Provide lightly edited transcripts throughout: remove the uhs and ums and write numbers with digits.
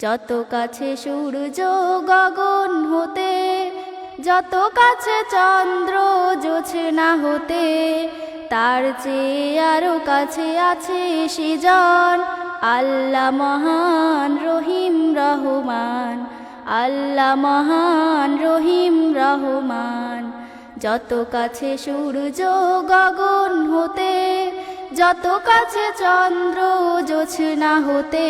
যত কাছে সূর্য গগন হতে, যত কাছে চন্দ্র জোছনা হতে, তার চেয়ে আরো কাছে আছে সেজন আল্লাহ মহান রহিম রহমান। আল্লাহ মহান রহিম রহমান। যত কাছে সূর্য গগন হতে, যত কাছে চন্দ্র জোছনা হতে,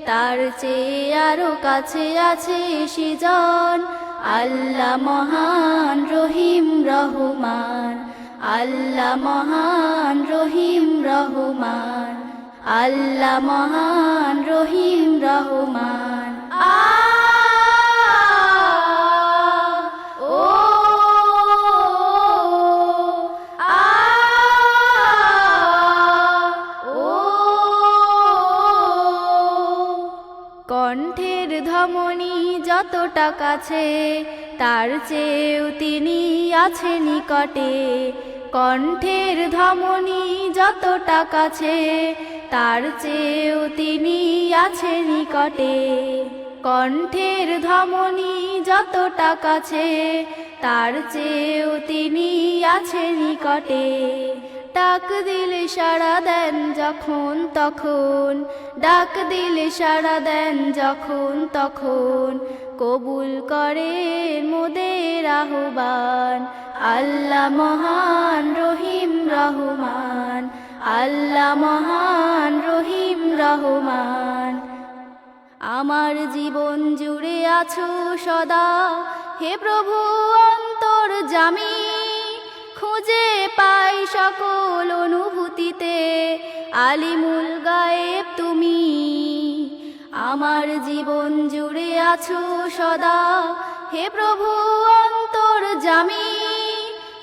তার চেয়ে আরো কাছে আছে সেজন আল্লাহ মহান রহিম রহমান। আল্লাহ মহান রহিম রহমান। আল্লাহ মহান রহিম রহমান। কণ্ঠের ধমনী যতটা কাছে, তার চেয়েও তিনি আছে নিকটে। কণ্ঠের ধমনী যতটা কাছে, তার চেয়েও তিনি আছে নিকটে। কণ্ঠের ধমনী যতটা কাছে, তার চেয়েও তিনি আছে নিকটে। ডাক দিলে সাড়া দেন যখন তখন, ডাক দিলে সাড়া দেন যখন তখন, কবুল করেন মোদের আহ্বান আল্লাহ মহান রহিম রহমান। আল্লাহ মহান রহিম রহমান। আমার জীবন জুড়ে আছো সদা হে প্রভু অন্তর্যামী, খুঁজে পাই সকল অনুভূতিতে আলিমুল গায়েব তুমি। আমার জীবন জুড়ে আছো সদা হে প্রভু অন্তর্যামী,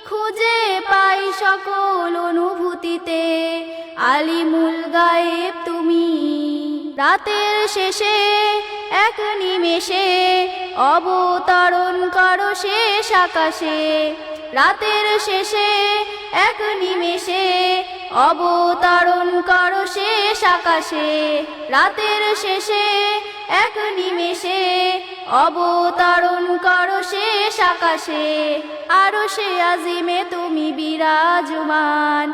খুঁজে পাই সকল অনুভূতিতে আলিমুল গায়েব তুমি। রাতের শেষে এক নিমেষে অবতরণ করো শেষ আকাশে। রাতের শেষে এক নিমেষে অবতরণ করো শেষ আকাশে। রাতের শেষে এক নিমেষে অবতরণ করো শেষ আকাশে। আরশে আজিমে তুমি বিরাজমান,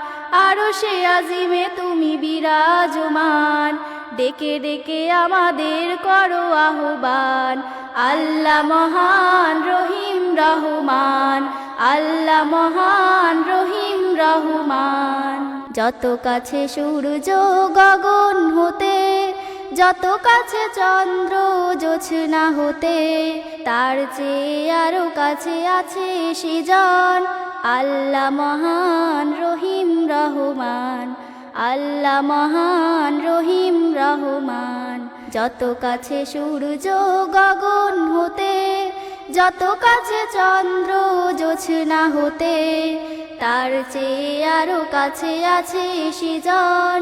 আরশে আজিমে তুমি বিরাজমান। ডেকে ডেকে আমাদের করো আহ্বান আল্লাহ মহান রহিম রহমান। আল্লাহ মহান রহিম রহমান। যত কাছে সূর্য গগন হতে, যত কাছে চন্দ্র জোছনা হতে, তার চেয়ে আরো কাছে আছে সেজন আল্লাহ মহান রহিম রহমান। আল্লাহ মহান রহিম রহমান। যত কাছে সূর্য গগন হতে, যত কাছে চন্দ্র জোছনা হতে, তার চেয়ে আরো কাছে আছে সেজন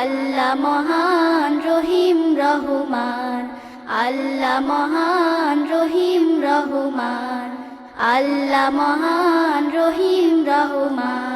আল্লাহ মহান রহিম রহমান। আল্লাহ মহান রহিম রহমান। আল্লাহ মহান রহিম রহমান।